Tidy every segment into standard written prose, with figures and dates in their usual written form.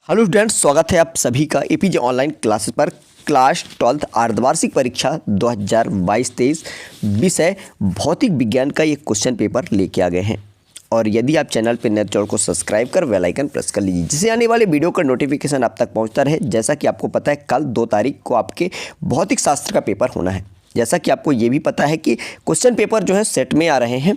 Hello students, स्वागत है आप सभी का एपीजे ऑनलाइन क्लासेस पर। क्लास 12th अर्धवार्षिक परीक्षा 2022-23 विषय भौतिक विज्ञान का ये क्वेश्चन पेपर लेके आ गए हैं। और यदि आप चैनल पर नए चैनल को सब्सक्राइब कर बेल आइकन प्रेस कर लीजिए, जिससे आने वाले वीडियो का नोटिफिकेशन आप तक पहुंचता रहे। जैसा कि आपको पता है, कल 2 तारीख को आपके भौतिक शास्त्र का पेपर होना है। जैसा कि आपको ये भी पता है कि क्वेश्चन पेपर जो है सेट में आ रहे हैं,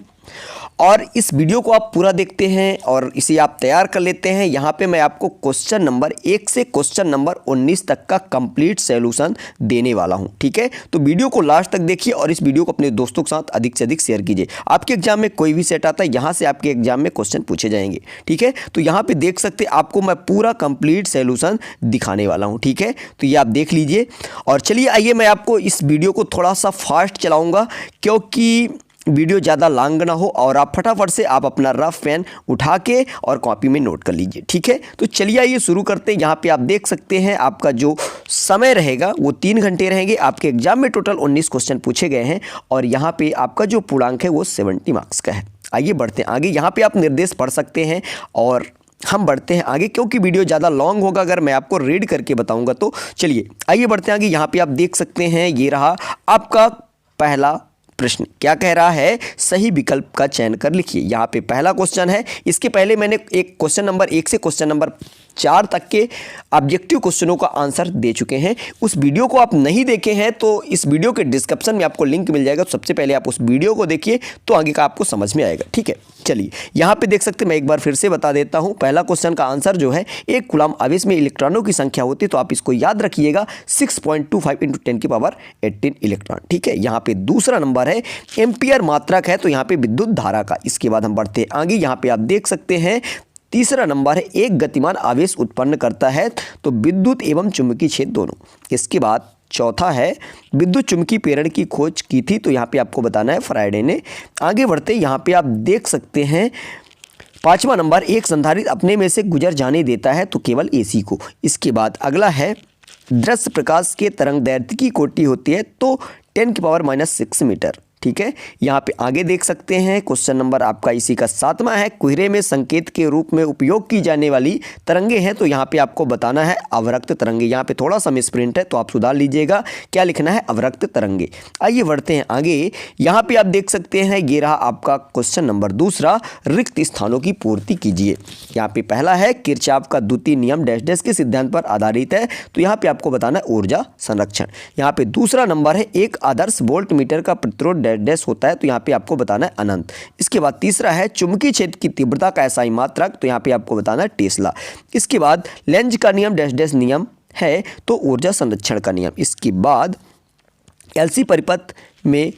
और इस वीडियो को आप पूरा देखते हैं और इसे आप तैयार कर लेते हैं। यहाँ पे मैं आपको क्वेश्चन नंबर 1 से क्वेश्चन नंबर 19 तक का कंप्लीट सॉल्यूशन देने वाला हूँ। ठीक है, तो वीडियो को लास्ट तक देखिए और इस वीडियो को अपने दोस्तों के साथ अधिक से अधिक शेयर कीजिए। आपके एग्जाम में कोई भी सेट आता है, यहाँ से आपके एग्जाम में क्वेश्चन पूछे जाएंगे। ठीक है, तो यहाँ पे देख सकते हैं, आपको मैं पूरा कंप्लीट सॉल्यूशन दिखाने वाला हूँ। ठीक है, तो ये आप देख लीजिए। और चलिए आइए, मैं आपको इस वीडियो को थोड़ा सा फास्ट चलाऊँगा, क्योंकि वीडियो ज़्यादा लॉन्ग ना हो और आप फटाफट से आप अपना रफ पेन उठा के और कॉपी में नोट कर लीजिए। ठीक है, तो चलिए आइए शुरू करते हैं। यहाँ पे आप देख सकते हैं, आपका जो समय रहेगा वो 3 घंटे रहेंगे। आपके एग्जाम में टोटल 19 क्वेश्चन पूछे गए हैं और यहाँ पे आपका जो पूर्णांक है वो 70 मार्क्स का है। आइए बढ़ते हैं आगे। यहाँ पर आप निर्देश पढ़ सकते हैं और हम बढ़ते हैं आगे, क्योंकि वीडियो ज़्यादा लॉन्ग होगा अगर मैं आपको रीड करके बताऊँगा तो। चलिए आइए बढ़ते हैं आगे। यहाँ पर आप देख सकते हैं, ये रहा आपका पहला प्रश्न। क्या कह रहा है? सही विकल्प का चयन कर लिखिए। यहाँ पे पहला क्वेश्चन है। इसके पहले मैंने एक क्वेश्चन नंबर 1 से क्वेश्चन नंबर 4 तक के ऑब्जेक्टिव क्वेश्चनों का आंसर दे चुके हैं। उस वीडियो को आप नहीं देखे हैं तो इस वीडियो के डिस्क्रिप्शन में आपको लिंक मिल जाएगा। तो सबसे पहले आप उस वीडियो को देखिए, तो आगे का आपको समझ में आएगा। ठीक है, चलिए यहाँ पे देख सकते हैं, मैं एक बार फिर से बता देता हूँ। पहला क्वेश्चन का आंसर जो है, एक कूलम्ब आवेश में इलेक्ट्रॉनों की संख्या होती है, तो आप इसको याद रखिएगा 6.25 × 10⁻18 इलेक्ट्रॉन। ठीक है, यहाँ पे दूसरा नंबर है, एम्पियर मात्रक है, तो यहाँ पे विद्युत धारा का। इसके बाद हम बढ़ते हैं आगे। यहाँ पे आप देख सकते हैं, तीसरा नंबर है, एक गतिमान आवेश उत्पन्न करता है, तो विद्युत एवं चुंबकीय क्षेत्र दोनों। इसके बाद चौथा है, विद्युत चुंबकीय प्रेरण की खोज की थी, तो यहाँ पे आपको बताना है फैराडे ने। आगे बढ़ते यहाँ पे आप देख सकते हैं, 5वां नंबर, एक संधारित्र अपने में से गुजर जाने देता है, तो केवल एसी को। इसके बाद अगला है, दृश्य प्रकाश के तरंग दैर्ध्य की कोटि होती है, तो 10⁻⁻6 मीटर। ठीक है, यहाँ पे आगे देख सकते हैं, क्वेश्चन नंबर आपका इसी का 7वां है, कुहरे में संकेत के रूप में उपयोग की जाने वाली तरंगे हैं, तो यहाँ पे आपको बताना है अवरक्त तरंगे। यहाँ पे थोड़ा सा मिसप्रिंट है, तो आप सुधार लीजिएगा। क्या लिखना है? अवरक्त तरंगे। आइए बढ़ते हैं आगे। यहाँ पे आप देख सकते हैं, ये रहा आपका क्वेश्चन नंबर 2, रिक्त स्थानों की पूर्ति कीजिए। यहाँ पे पहला है, किरचॉफ का द्वितीय नियम डैश डैश के सिद्धांत पर आधारित है, तो यहाँ पे आपको बताना है ऊर्जा संरक्षण। यहाँ पे दूसरा नंबर है, एक आदर्श वोल्ट मीटर का प्रतिरोध डैश डैश होता है, तो यहाँ पे आपको बताना है अनंत। इसके बाद तीसरा है, चुंबकीय क्षेत्र की तीव्रता का एसआई मात्रक, तो यहाँ पे आपको बताना है टेस्ला। इसके बाद लेंज का नियम डैश डैश नियम है, तो ऊर्जा संरक्षण का नियम। इसके बाद एलसी परिपथ में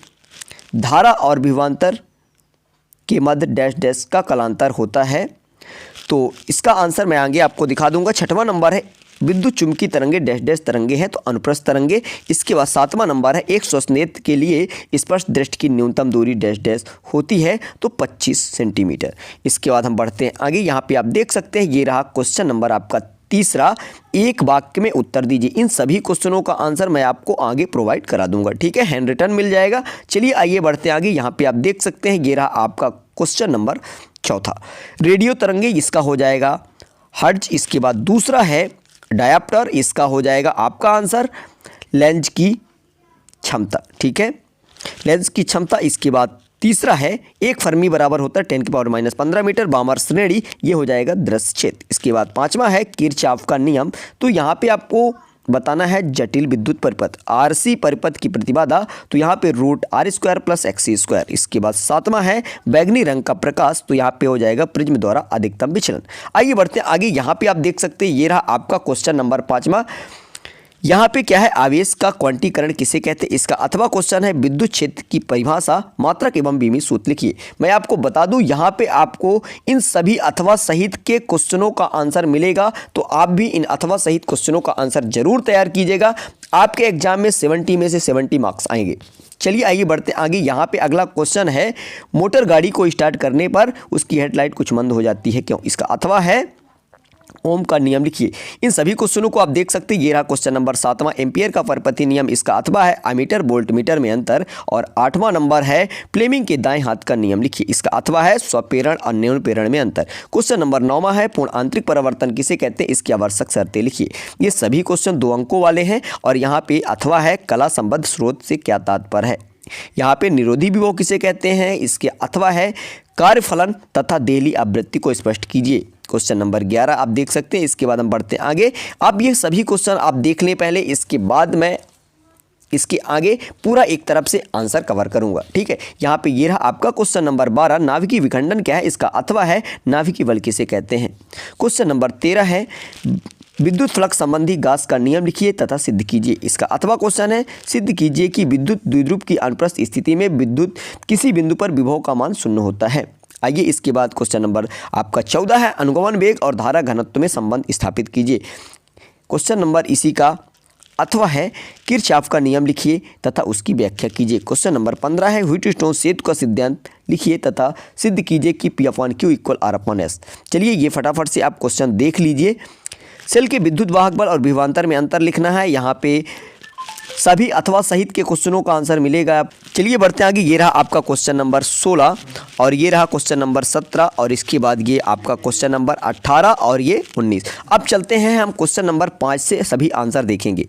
धारा और विभवांतर के मध्य डैश डैश का कलांतर होता है, तो इसका आंसर मैं आगे आपको दिखा दूंगा। 6वां नंबर है, विद्युत चुंबकीय तरंगे डैश डैश तरंगे हैं, तो अनुप्रस्थ तरंगे। इसके बाद 7वां नंबर है, एक श्वसनेत्र के लिए स्पर्श दृष्टि की न्यूनतम दूरी डैश डैश होती है, तो 25 सेंटीमीटर। इसके बाद हम बढ़ते हैं आगे। यहाँ पे आप देख सकते हैं, ये रहा क्वेश्चन नंबर आपका 3, एक वाक्य में उत्तर दीजिए। इन सभी क्वेश्चनों का आंसर मैं आपको आगे प्रोवाइड करा दूंगा। ठीक है, हैंड रिटन मिल जाएगा। चलिए आइए बढ़ते हैं आगे। यहाँ पे आप देख सकते हैं, ये रहा आपका क्वेश्चन नंबर 4, रेडियो तरंगे, इसका हो जाएगा हर्ट्ज। इसके बाद दूसरा है डायप्टर, इसका हो जाएगा आपका आंसर लेंस की क्षमता। ठीक है, लेंस की क्षमता। इसके बाद तीसरा है, एक फर्मी बराबर होता है 10⁻⁻15 मीटर, बामर श्रेणी, ये हो जाएगा दृश्य क्षेत्र। इसके बाद 5वां है, किरचॉफ का नियम, तो यहाँ पे आपको बताना है जटिल विद्युत परिपथ, आरसी परिपथ की प्रतिबाधा, तो यहाँ पे √r² + xc²। इसके बाद 7वां है, बैगनी रंग का प्रकाश, तो यहाँ पे हो जाएगा प्रिज्म द्वारा अधिकतम विचलन। आइए बढ़ते हैं आगे। यहाँ पे आप देख सकते हैं, ये रहा आपका क्वेश्चन नंबर 5। यहाँ पे क्या है, आवेश का क्वांटीकरण किसे कहते हैं, इसका अथवा क्वेश्चन है, विद्युत क्षेत्र की परिभाषा, मात्रक एवं बीमी सूत्र लिखिए। मैं आपको बता दूं, यहाँ पे आपको इन सभी अथवा सहित के क्वेश्चनों का आंसर मिलेगा, तो आप भी इन अथवा सहित क्वेश्चनों का आंसर जरूर तैयार कीजिएगा। आपके एग्जाम में 70 में से 70 मार्क्स आएंगे। चलिए आइए बढ़ते आगे। यहाँ पे अगला क्वेश्चन है, मोटर गाड़ी को स्टार्ट करने पर उसकी हेडलाइट कुछ मंद हो जाती है, क्यों? इसका अथवा है, ओम का नियम लिखिए। इन सभी क्वेश्चनों को आप देख सकते हैं। ये रहा क्वेश्चन नंबर 7वां, एम्पियर का परपति नियम, इसका अथवा है अमीटर वोल्ट मीटर में अंतर। और 8वां नंबर है फ्लेमिंग के दाएं हाथ का नियम लिखिए, इसका अथवा है स्वप्रेरण और न्यून प्रेरण में अंतर। क्वेश्चन नंबर 9वां है पूर्ण आंतरिक परिवर्तन किसे कहते हैं, इसकी आवश्यक शर्तें लिखिए। ये सभी क्वेश्चन 2 अंकों वाले हैं। और यहाँ पे अथवा है कला संबद्ध स्रोत से क्या तात्पर्य है। यहाँ पे निरोधी विभव किसे कहते हैं, इसके अथवा है कार्यफलन तथा देहली आवृत्ति को स्पष्ट कीजिए। क्वेश्चन नंबर 11 आप देख सकते हैं। इसके बाद हम बढ़ते हैं आगे। आप ये सभी क्वेश्चन आप देख लें पहले, इसके बाद मैं इसके आगे पूरा एक तरफ से आंसर कवर करूंगा, ठीक है। यहाँ पे ये रहा आपका क्वेश्चन नंबर 12, नाभिकीय विखंडन क्या है, इसका अथवा है नाभिकीय बल किसे कहते हैं। क्वेश्चन नंबर 13 है विद्युत फ्लक्स संबंधी गास का नियम लिखिए तथा सिद्ध कीजिए। इसका अथवा क्वेश्चन है सिद्ध कीजिए कि विद्युत द्विध्रुव की अनुप्रस्थ स्थिति में विद्युत किसी बिंदु पर विभव का मान 0 होता है। आइए इसके बाद क्वेश्चन नंबर आपका 14 है अनुगमन वेग और धारा घनत्व में संबंध स्थापित कीजिए। क्वेश्चन नंबर इसी का अथवा है किरचॉफ का नियम लिखिए तथा उसकी व्याख्या कीजिए। क्वेश्चन नंबर 15 है व्हीटस्टोन सेतु का सिद्धांत लिखिए तथा सिद्ध कीजिए कि P/Q = R/S। चलिए ये फटाफट से आप क्वेश्चन देख लीजिए। सेल के विद्युत वाहक बल और विभवांतर में अंतर लिखना है। यहाँ पे सभी अथवा सहित के क्वेश्चनों का आंसर मिलेगा। चलिए बढ़ते हैं आगे। ये रहा आपका क्वेश्चन नंबर 16 और ये रहा क्वेश्चन नंबर 17 और इसके बाद ये आपका क्वेश्चन नंबर 18 और ये 19। अब चलते हैं हम क्वेश्चन नंबर 5 से सभी आंसर देखेंगे।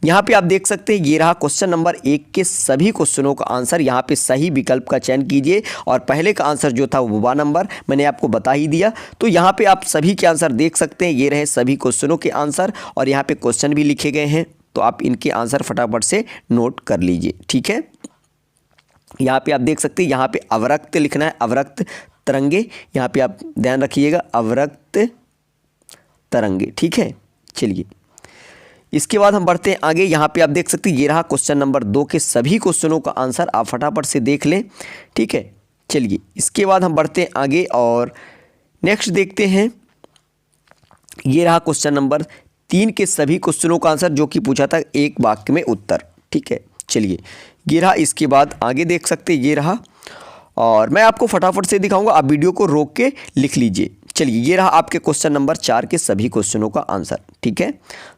यहाँ पे आप देख सकते हैं ये रहा क्वेश्चन नंबर 1 के सभी क्वेश्चनों का आंसर। यहाँ पे सही विकल्प का चयन कीजिए और पहले का आंसर जो था वो 12 नंबर मैंने आपको बता ही दिया। तो यहाँ पे आप सभी के आंसर देख सकते हैं। ये रहे सभी क्वेश्चनों के आंसर और यहाँ पे क्वेश्चन भी लिखे गए हैं, तो आप इनके आंसर फटाफट से नोट कर लीजिए, ठीक है। यहाँ पे आप देख सकते हैं, यहाँ पे अवरक्त लिखना है, अवरक्त तरंगे। यहाँ पे आप ध्यान रखिएगा, अवरक्त तरंगे, ठीक है। चलिए इसके बाद हम बढ़ते हैं आगे। यहाँ पे आप देख सकते हैं ये रहा क्वेश्चन नंबर 2 के सभी क्वेश्चनों का आंसर, आप फटाफट से देख लें, ठीक है। चलिए इसके बाद हम बढ़ते हैं आगे और नेक्स्ट देखते हैं। ये रहा क्वेश्चन नंबर 3 के सभी क्वेश्चनों का आंसर जो कि पूछा था एक वाक्य में उत्तर, ठीक है। चलिए ये रहा, इसके बाद आगे देख सकते हैं ये रहा और मैं आपको फटाफट से दिखाऊंगा, आप वीडियो को रोक के लिख लीजिए। चलिए ये रहा आपके क्वेश्चन नंबर 4 के सभी क्वेश्चनों का आंसर, ठीक है।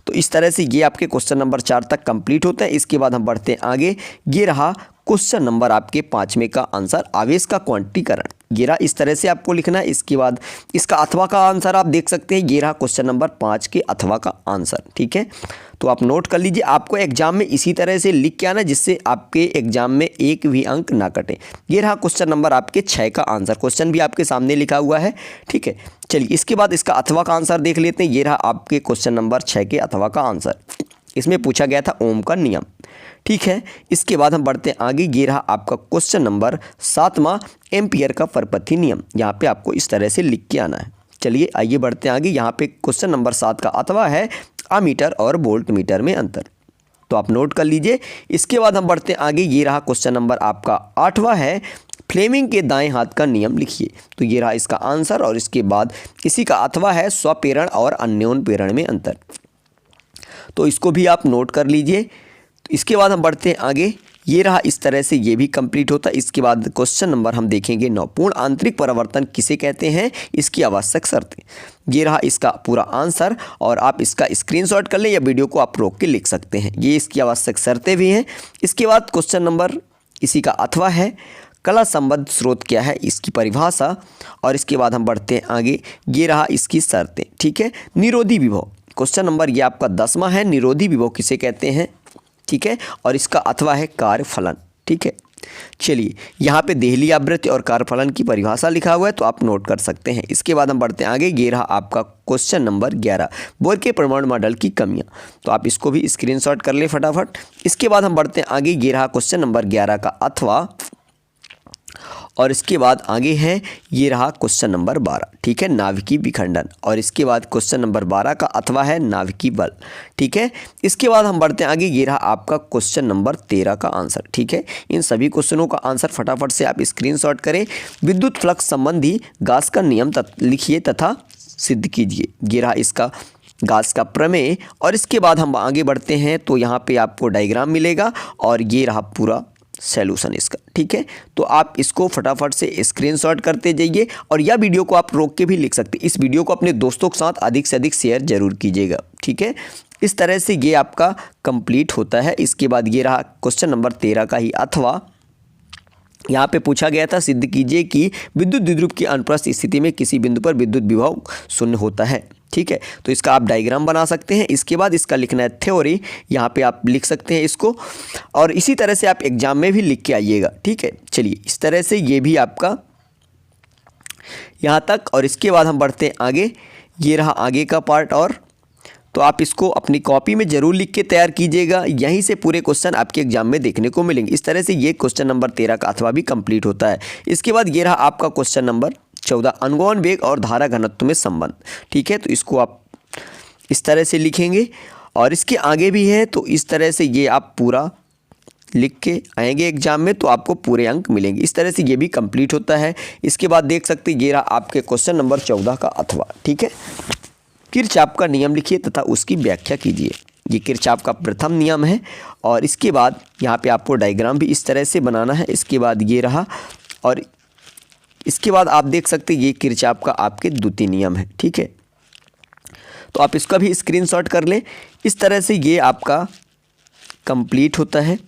तो इस तरह से ये आपके क्वेश्चन नंबर 4 तक कंप्लीट होते हैं। इसके बाद हम बढ़ते हैं आगे। ये रहा क्वेश्चन नंबर आपके 5वें का आंसर, आवेश का क्वांटीकरण। ये रहा, इस तरह से आपको लिखना है। इसके बाद इसका अथवा का आंसर आप देख सकते हैं। ये रहा क्वेश्चन नंबर 5 के अथवा का आंसर, ठीक है। तो आप नोट कर लीजिए, आपको एग्जाम में इसी तरह से लिख के आना जिससे आपके एग्जाम में एक भी अंक ना कटे। ये रहा क्वेश्चन नंबर आपके 6 का आंसर, क्वेश्चन भी आपके सामने लिखा हुआ है, ठीक है। चलिए इसके बाद इसका अथवा का आंसर देख लेते हैं। ये रहा आपके क्वेश्चन नंबर 6 के अथवा का आंसर, इसमें पूछा गया था ओम का नियम, ठीक है। इसके बाद हम बढ़ते हैं आगे। ये रहा आपका क्वेश्चन नंबर 7वां, एम्पियर का परपथी नियम। यहाँ पे आपको इस तरह से लिख के आना है। चलिए आइए बढ़ते हैं आगे। यहाँ पे क्वेश्चन नंबर 7 का अथवा है अमीटर और वोल्ट मीटर में अंतर, तो आप नोट कर लीजिए। इसके बाद हम बढ़ते हैं आगे। ये रहा क्वेश्चन नंबर आपका 8वां है फ्लेमिंग के दाएं हाथ का नियम लिखिए। तो ये रहा इसका आंसर और इसके बाद इसी का अथवा है स्वप्रेरण और अन्योन प्रेरण में अंतर, तो इसको भी आप नोट कर लीजिए। तो इसके बाद हम बढ़ते हैं आगे। ये रहा, इस तरह से ये भी कंप्लीट होता है। इसके बाद क्वेश्चन नंबर हम देखेंगे 9, पूर्ण आंतरिक परिवर्तन किसे कहते हैं, इसकी आवश्यक शर्तें। ये रहा इसका पूरा आंसर और आप इसका स्क्रीनशॉट कर लें या वीडियो को आप रोक के लिख सकते हैं। ये इसकी आवश्यक शर्तें भी हैं। इसके बाद क्वेश्चन नंबर इसी का अथवा है कला संबद्ध स्रोत क्या है, इसकी परिभाषा। और इसके बाद हम बढ़ते हैं आगे। ये रहा इसकी शर्तें, ठीक है। निरोधी विभव, क्वेश्चन नंबर ये आपका 10वां है, निरोधी विभव किसे कहते हैं, ठीक है। और इसका अथवा है कार्यफलन, ठीक है। चलिए यहाँ पे देहली आवृत्ति और कार्यफलन की परिभाषा लिखा हुआ है, तो आप नोट कर सकते हैं। इसके बाद हम बढ़ते हैं आगे। ये रहा आपका क्वेश्चन नंबर 11, बोर के परमाणु मॉडल की कमियां, तो आप इसको भी स्क्रीनशॉट कर ले फटाफट। इसके बाद हम बढ़ते हैं आगे। ये रहा क्वेश्चन नंबर 11 का अथवा और इसके बाद आगे है ये रहा क्वेश्चन नंबर 12, ठीक है, नाभिकीय विखंडन। और इसके बाद क्वेश्चन नंबर 12 का अथवा है नाभिकीय बल, ठीक है। इसके बाद हम बढ़ते हैं आगे। ये रहा आपका क्वेश्चन नंबर 13 का आंसर, ठीक है। इन सभी क्वेश्चनों का आंसर फटाफट से आप स्क्रीनशॉट करें। विद्युत फ्लक्स संबंधी गास का नियम लिखिए तथा सिद्ध कीजिए। ये रहा इसका गास का प्रमेय। और इसके बाद हम आगे बढ़ते हैं तो यहाँ पे आपको डायग्राम मिलेगा और ये रहा पूरा सॉल्यूशन इसका। ठीक है, तो आप इसको फटाफट से स्क्रीनशॉट करते जाइए और यह वीडियो को आप रोक के भी लिख सकते हैं। इस वीडियो को अपने दोस्तों के साथ अधिक से अधिक शेयर जरूर कीजिएगा। ठीक है, इस तरह से ये आपका कंप्लीट होता है। इसके बाद ये रहा क्वेश्चन नंबर 13 का ही अथवा। यहाँ पे पूछा गया था सिद्ध कीजिए कि विद्युत द्विध्रुव की अनुप्रस्थ स्थिति में किसी बिंदु पर विद्युत विभव शून्य होता है। ठीक है, तो इसका आप डायग्राम बना सकते हैं। इसके बाद इसका लिखना है थ्योरी, यहाँ पे आप लिख सकते हैं इसको, और इसी तरह से आप एग्जाम में भी लिख के आइएगा। ठीक है, चलिए इस तरह से ये भी आपका यहाँ तक, और इसके बाद हम बढ़ते हैं आगे। ये रहा आगे का पार्ट, और तो आप इसको अपनी कॉपी में ज़रूर लिख के तैयार कीजिएगा। यहीं से पूरे क्वेश्चन आपके एग्जाम में देखने को मिलेंगे। इस तरह से ये क्वेश्चन नंबर 13 का अथवा भी कंप्लीट होता है। इसके बाद ये रहा आपका क्वेश्चन नंबर 14, अनुगमन वेग और धारा घनत्व में संबंध। ठीक है, तो इसको आप इस तरह से लिखेंगे, और इसके आगे भी है, तो इस तरह से ये आप पूरा लिख के आएंगे एग्जाम में, तो आपको पूरे अंक मिलेंगे। इस तरह से ये भी कंप्लीट होता है। इसके बाद देख सकते हैं ये रहा आपके क्वेश्चन नंबर 14 का अथवा। ठीक है, किरचॉफ का नियम लिखिए तथा उसकी व्याख्या कीजिए। ये किरचॉफ का प्रथम नियम है, और इसके बाद यहाँ पे आपको डायग्राम भी इस तरह से बनाना है। इसके बाद ये रहा, और इसके बाद आप देख सकते हैं ये किरचॉफ का आपके द्वितीय नियम है। ठीक है, तो आप इसका भी स्क्रीनशॉट कर लें। इस तरह से ये आपका कंप्लीट होता है।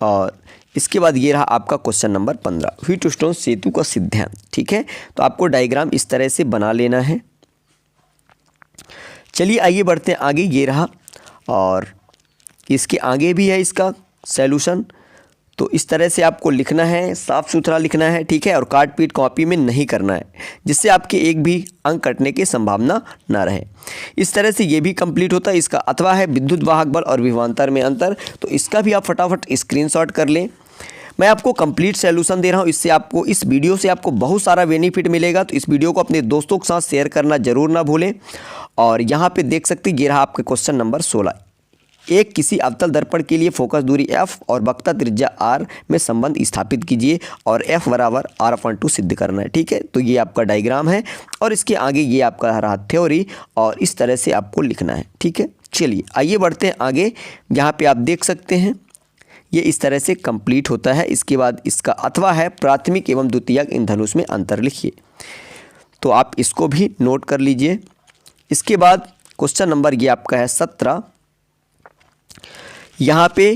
और इसके बाद ये रहा आपका क्वेश्चन नंबर 15, व्हीटस्टोन सेतु का सिद्धांत। ठीक है, तो आपको डायग्राम इस तरह से बना लेना है। चलिए आइए बढ़ते हैं आगे। ये रहा, और इसके आगे भी है इसका सॉल्यूशन। तो इस तरह से आपको लिखना है, साफ़ सुथरा लिखना है। ठीक है, और काट पीट कॉपी में नहीं करना है, जिससे आपके एक भी अंक कटने की संभावना ना रहे। इस तरह से ये भी कंप्लीट होता है। इसका अथवा है विद्युत वाहक बल और विभवांतर में अंतर। तो इसका भी आप फटाफट स्क्रीनशॉट कर लें। मैं आपको कंप्लीट सॉल्यूशन दे रहा हूँ, इससे आपको, इस वीडियो से आपको बहुत सारा बेनिफिट मिलेगा। तो इस वीडियो को अपने दोस्तों के साथ शेयर करना जरूर ना भूलें। और यहाँ पे देख सकते हैं ये रहा आपके क्वेश्चन नंबर 16, एक किसी अवतल दर्पण के लिए फोकस दूरी f और वक्रता त्रिज्या r में संबंध स्थापित कीजिए और f बराबर r/2 सिद्ध करना है। ठीक है, तो ये आपका डायग्राम है, और इसके आगे ये आपका रहा थ्योरी, और इस तरह से आपको लिखना है। ठीक है, चलिए आइए बढ़ते हैं आगे। यहाँ पे आप देख सकते हैं ये इस तरह से कंप्लीट होता है। इसके बाद इसका अथवा है प्राथमिक एवं द्वितीयक इंधनुष में अंतर लिखिए। तो आप इसको भी नोट कर लीजिए। इसके बाद क्वेश्चन नंबर ये आपका है 17, यहाँ पे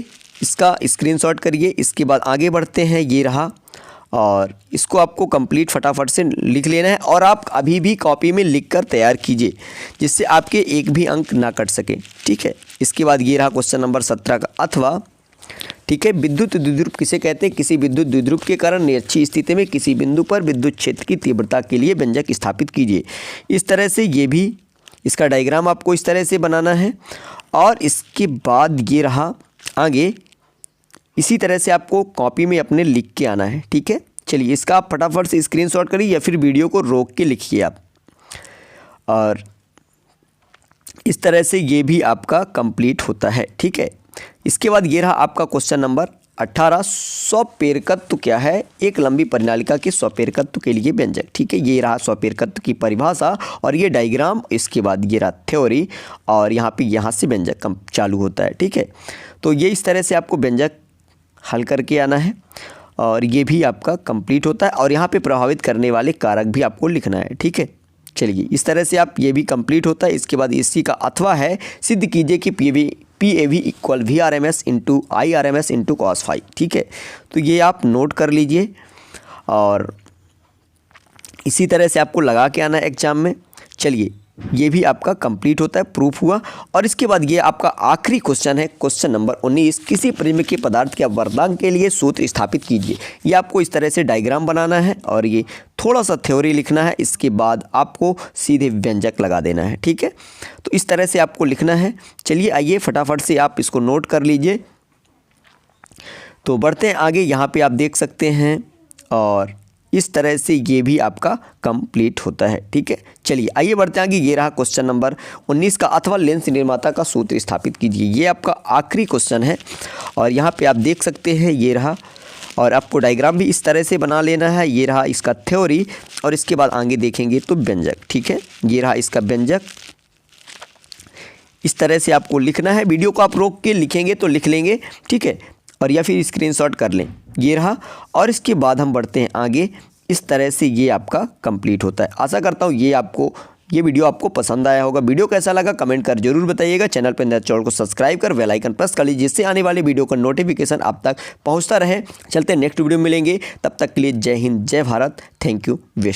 इसका स्क्रीनशॉट करिए। इसके बाद आगे बढ़ते हैं। ये रहा, और इसको आपको कंप्लीट फटाफट से लिख लेना है, और आप अभी भी कॉपी में लिखकर तैयार कीजिए, जिससे आपके एक भी अंक ना कट सके। ठीक है, इसके बाद ये रहा क्वेश्चन नंबर 17 का अथवा। ठीक है, विद्युत द्विध्रुव किसे कहते हैं? किसी विद्युत द्विध्रुव के कारण निरक्षीय स्थिति में किसी बिंदु पर विद्युत क्षेत्र की तीव्रता के लिए व्यंजक स्थापित कीजिए। इस तरह से ये भी, इसका डायग्राम आपको इस तरह से बनाना है। और इसके बाद ये रहा आगे, इसी तरह से आपको कॉपी में अपने लिख के आना है। ठीक है, चलिए इसका आप फटाफट से स्क्रीनशॉट करिए, या फिर वीडियो को रोक के लिखिए आप। और इस तरह से ये भी आपका कंप्लीट होता है। ठीक है, इसके बाद ये रहा आपका क्वेश्चन नंबर 18, स्वपेरकत्व क्या है? एक लंबी परिनालिका के स्वपेरकत्व के लिए व्यंजक। ठीक है, ये रहा स्वपेरकत्व की परिभाषा, और ये डायग्राम। इसके बाद ये रहा थ्योरी, और यहाँ से व्यंजक चालू होता है। ठीक है, तो ये इस तरह से आपको व्यंजक हल करके आना है, और ये भी आपका कंप्लीट होता है। और यहाँ पे प्रभावित करने वाले कारक भी आपको लिखना है। ठीक है, चलिए इस तरह से आप, ये भी कंप्लीट होता है। इसके बाद इसी का अथवा है सिद्ध कीजिए कि PAV equal VRMS into IRMS into cos phi. ठीक है, तो ये आप नोट कर लीजिए, और इसी तरह से आपको लगा के आना है एग्जाम में। चलिए ये भी आपका कंप्लीट होता है, प्रूफ हुआ। और इसके बाद ये आपका आखिरी क्वेश्चन है, क्वेश्चन नंबर 19, किसी परिमेय के पदार्थ के अपवर्तनांक के लिए सूत्र स्थापित कीजिए। ये आपको इस तरह से डायग्राम बनाना है, और ये थोड़ा सा थ्योरी लिखना है। इसके बाद आपको सीधे व्यंजक लगा देना है। ठीक है, तो इस तरह से आपको लिखना है। चलिए आइए फटाफट से आप इसको नोट कर लीजिए। तो बढ़ते हैं आगे। यहाँ पे आप देख सकते हैं, और इस तरह से ये भी आपका कंप्लीट होता है। ठीक है, चलिए आइए बढ़ते हैं आगे। ये रहा क्वेश्चन नंबर 19 का अथवा लेंस निर्माता का सूत्र स्थापित कीजिए। ये आपका आखिरी क्वेश्चन है, और यहाँ पे आप देख सकते हैं ये रहा, और आपको डायग्राम भी इस तरह से बना लेना है। ये रहा इसका थ्योरी, और इसके बाद आगे देखेंगे तो व्यंजक। ठीक है, ये रहा इसका व्यंजक। इस तरह से आपको लिखना है। वीडियो को आप रोक के लिखेंगे तो लिख लेंगे। ठीक है, और या फिर स्क्रीनशॉट कर लें, ये रहा। और इसके बाद हम बढ़ते हैं आगे। इस तरह से ये आपका कंप्लीट होता है। आशा करता हूँ ये वीडियो आपको पसंद आया होगा। वीडियो कैसा लगा कमेंट कर जरूर बताइएगा। चैनल पर नए चैनल को सब्सक्राइब कर बेल आइकन प्रेस कर लीजिए, जिससे आने वाले वीडियो का नोटिफिकेशन आप तक पहुंचता रहे। चलते हैं नेक्स्ट वीडियो में मिलेंगे, तब तक के लिए जय हिंद जय भारत। Thank you waste.